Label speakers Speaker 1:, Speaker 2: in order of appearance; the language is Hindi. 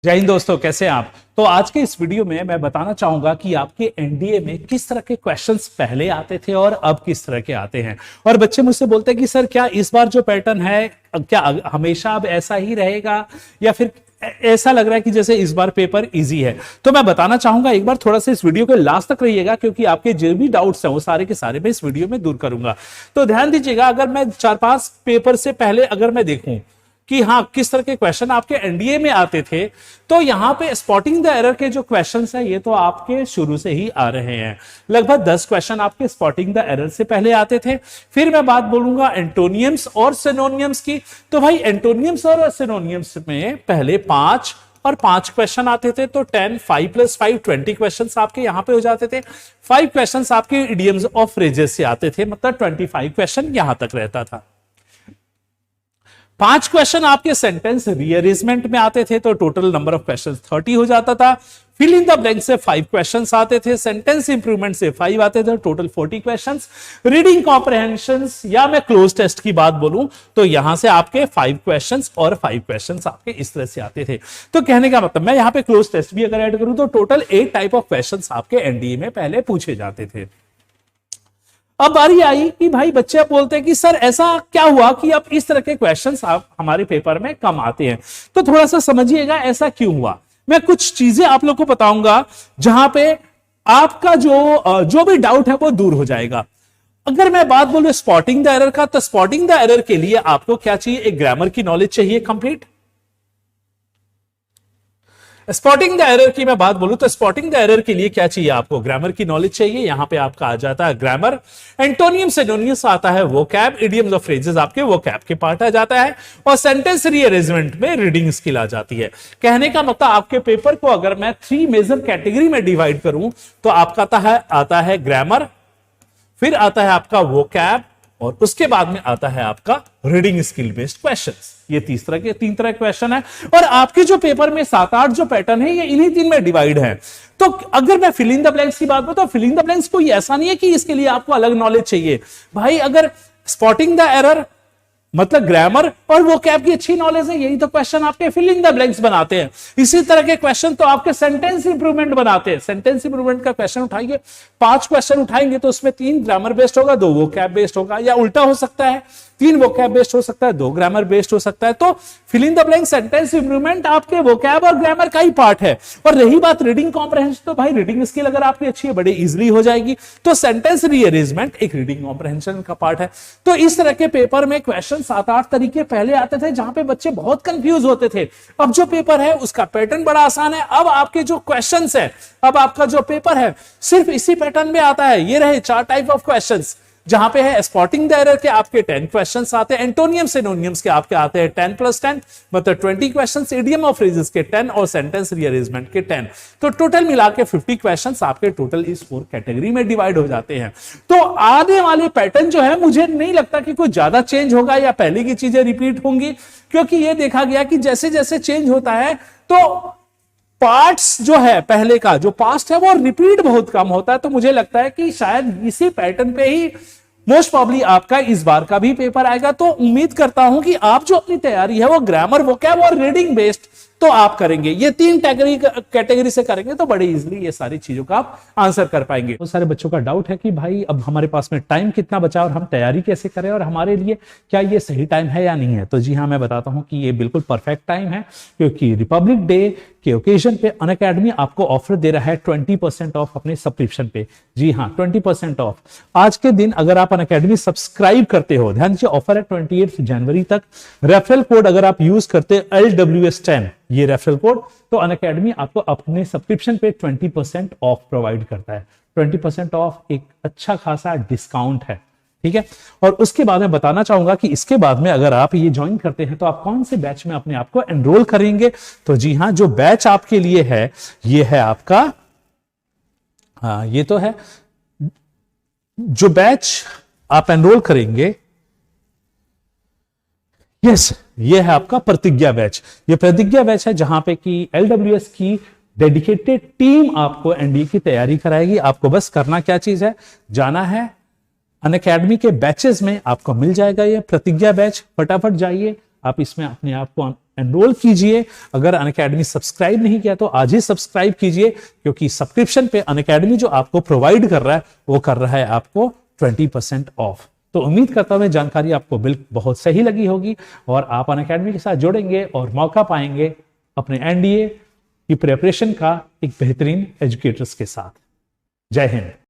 Speaker 1: जय हिंद दोस्तों, कैसे हैं आप। तो आज के इस वीडियो में मैं बताना चाहूंगा कि आपके एनडीए में किस तरह के क्वेश्चंस पहले आते थे और अब किस तरह के आते हैं। और बच्चे मुझसे बोलते हैं कि सर क्या इस बार जो पैटर्न है क्या हमेशा अब ऐसा ही रहेगा या फिर ऐसा लग रहा है कि जैसे इस बार पेपर इजी है। तो मैं बताना चाहूंगा, एक बार थोड़ा सा इस वीडियो के लास्ट तक रहिएगा क्योंकि आपके जो भी डाउट्स हैं वो सारे के सारे मैं इस वीडियो में दूर करूंगा। तो ध्यान दीजिएगा, अगर मैं 4-5 पेपर से पहले अगर मैं देखूं कि हाँ किस तरह के क्वेश्चन आपके एनडीए में आते थे, तो यहां पे स्पॉटिंग द एरर के जो क्वेश्चंस हैं ये तो आपके शुरू से ही आ रहे हैं। लगभग 10 क्वेश्चन आपके स्पॉटिंग द एरर से पहले आते थे। फिर मैं बात बोलूंगा एंटोनियम्स और सिनोनियम्स की। तो भाई एंटोनियम्स और सिनोनियम्स में पहले 5 और 5 क्वेश्चन आते थे, तो 10 5 + 5 20 क्वेश्चंस आपके यहां पे हो जाते थे। 5 क्वेश्चंस आपके इडियम्स और फ्रेजेस से आते थे, मतलब 25 क्वेश्चन यहां तक रहता था। 5 क्वेश्चन आपके सेंटेंस रीअरेंजमेंट में आते थे, तो टोटल नंबर ऑफ क्वेश्चन 30 हो जाता था। फिल इन द ब्लैंक से 5 क्वेश्चंस आते थे, सेंटेंस इंप्रूवमेंट से 5 आते थे, टोटल 40 क्वेश्चंस। रीडिंग कॉम्प्रहेंशंस या मैं क्लोज टेस्ट की बात बोलूं तो यहां से आपके 5 क्वेश्चंस और 5 क्वेश्चंस आपके इस तरह से आते थे। तो कहने का मतलब मैं यहां पे क्लोज टेस्ट भी अगर ऐड करूं तो टोटल 8 टाइप ऑफ क्वेश्चंस आपके एनडीए में पहले पूछे जाते थे। अब बारी आई कि भाई बच्चे बोलते हैं कि सर ऐसा क्या हुआ कि अब इस तरह के क्वेश्चंस आप हमारे पेपर में कम आते हैं। तो थोड़ा सा समझिएगा ऐसा क्यों हुआ। मैं कुछ चीजें आप लोग को बताऊंगा जहां पे आपका जो भी डाउट है वो दूर हो जाएगा। अगर मैं बात बोलूं स्पॉटिंग द एरर का, तो स्पॉटिंग द एरर के लिए आपको क्या चाहिए, एक ग्रामर की नॉलेज चाहिए कंप्लीट। स्पॉटिंग द एरर की मैं बात बोलूं तो स्पॉटिंग द एरर के लिए क्या चाहिए, आपको ग्रामर की नॉलेज चाहिए। यहां पे आपका आ जाता है ग्रामर, एंटोनियम सिनोनियम्स आता है वोकैब, इडियम्स और फ्रेजेस आपके वोकैब के पार्ट आ जाता है, और सेंटेंस रीअरेंजमेंट में रीडिंग स्किल आ जाती है। कहने का मतलब आपके पेपर को अगर मैं 3 मेजर कैटेगरी में डिवाइड करूं तो आपका आता है ग्रामर, फिर आता है आपका वोकैब, और उसके बाद में आता है आपका रीडिंग स्किल बेस्ड क्वेश्चंस। ये 3 तरह क्वेश्चन है, और आपके जो पेपर में 7-8 जो पैटर्न है ये इन्हीं 3 में डिवाइड है। तो अगर मैं फिल इन द ब्लैंक्स की बात करूं तो फिल इन द ब्लैंक्स कोई ऐसा नहीं है कि इसके लिए आपको अलग नॉलेज चाहिए। भाई अगर स्पॉटिंग द एरर मतलब ग्रामर और वोकैब की अच्छी नॉलेज है, यही तो क्वेश्चन आपके फिल इन द ब्लैंक्स बनाते हैं। इसी तरह के क्वेश्चन तो आपके सेंटेंस इंप्रूवमेंट बनाते हैं। सेंटेंस इंप्रूवमेंट का क्वेश्चन उठाइए, 5 क्वेश्चन उठाएंगे तो उसमें 3 ग्रामर बेस्ड होगा, 2 वोकैब बेस्ड होगा, या उल्टा हो सकता है 3 वोकैब बेस्ड हो सकता है, 2 ग्रामर बेस्ड हो सकता है। तो fill in the blank sentence improvement आपके वोकैब और ग्रामर का ही पार्ट है। और रही बात रीडिंग कॉम्प्रहेंशन, तो भाई रीडिंग स्किल अगर आपकी अच्छी है बड़ी इजीली हो जाएगी। तो सेंटेंस रीअरेंजमेंट एक रीडिंग कॉम्प्रहेंशन का पार्ट है। तो इस तरह के पेपर में क्वेश्चन 7-8 तरीके पहले आते थे जहां पे बच्चे बहुत कंफ्यूज होते थे। अब जो पेपर है उसका पैटर्न बड़ा आसान है। अब आपके जो क्वेश्चंस है, अब आपका जो पेपर है सिर्फ इसी पैटर्न में आता है। ये रहे 4 टाइप ऑफ क्वेश्चंस, जहां पे है स्पॉटिंग द एरर के आपके 10 क्वेश्चंस आते हैं, एंटोनियम सिनोनियम्स के आपके आते हैं 10 + 10 मतलब 20 क्वेश्चंस, इडियम और फ्रेजेस के 10 और सेंटेंस रीअरेंजमेंट के 10। तो टोटल मिला के 50 क्वेश्चंस आपके टोटल इस 4 कैटेगरी में डिवाइड हो जाते हैं। तो आने वाले पैटर्न जो है मुझे नहीं लगता कि कोई ज्यादा चेंज होगा या पहले की चीजें रिपीट होंगी, क्योंकि ये देखा गया कि जैसे जैसे चेंज होता है तो पार्ट्स जो है पहले का जो पास्ट है वो रिपीट बहुत कम होता है। तो मुझे लगता है कि शायद इसी पैटर्न पे ही मोस्ट प्रॉब्ली आपका इस बार का भी पेपर आएगा। तो उम्मीद करता हूं कि आप जो अपनी तैयारी है वो ग्रामर, वोकैब और रीडिंग बेस्ड तो आप करेंगे। ये 3 कैटेगरी से करेंगे तो बड़े इजीली ये सारी चीजों का आप आंसर कर पाएंगे। बहुत सारे बच्चों का डाउट है कि भाई अब हमारे पास में टाइम कितना बचा और हम तैयारी कैसे करें, और हमारे लिए क्या ये सही टाइम है या नहीं है। तो जी हाँ, मैं बताता हूं कि ये बिल्कुल परफेक्ट टाइम है, क्योंकि रिपब्लिक डे के ओकेजन पे अनअकैडमी आपको ऑफर दे रहा है 20% ऑफ अपने सब्सक्रिप्शन पे। जी हाँ, 20% ऑफ। आज के दिन अगर आप अनअकैडमी सब्सक्राइब करते हो, ध्यान दीजिए ऑफर है 28 जनवरी तक। रेफरल कोड अगर आप यूज करते LWS10 ये रेफरल कोड, तो अनअकैडमी आपको अपने सब्सक्रिप्शन पे 20% ऑफ प्रोवाइड करता है। 20% ऑफ एक अच्छा खासा डिस्काउंट है, ठीक है। और उसके बाद मैं बताना चाहूंगा कि इसके बाद में अगर आप ये ज्वाइन करते हैं तो आप कौन से बैच में अपने आप को एनरोल करेंगे। तो जी हाँ, जो बैच आपके लिए है ये है आपका, हाँ ये तो है, जो बैच आप एनरोल करेंगे, यस ये है आपका प्रतिज्ञा बैच। ये प्रतिज्ञा बैच है जहां पे कि LWS की डेडिकेटेड टीम आपको एनडीए की तैयारी कराएगी। आपको बस करना क्या चीज है, जाना है अनअकैडमी के बैचेस में, आपको मिल जाएगा ये प्रतिज्ञा बैच। फटाफट जाइए, आप इसमें अपने आप को एनरोल कीजिए। अगर अनअकैडमी सब्सक्राइब नहीं किया तो आज ही सब्सक्राइब कीजिए, क्योंकि सब्सक्रिप्शन पे अनअकैडमी जो आपको प्रोवाइड कर रहा है वो कर रहा है आपको 20% ऑफ। तो उम्मीद करता हूं जानकारी आपको बिल्कुल बहुत सही लगी होगी और आप अनअकैडमी के साथ जुड़ेंगे और मौका पाएंगे अपने एनडीए की प्रिपरेशन का एक बेहतरीन एजुकेटर्स के साथ। जय हिंद।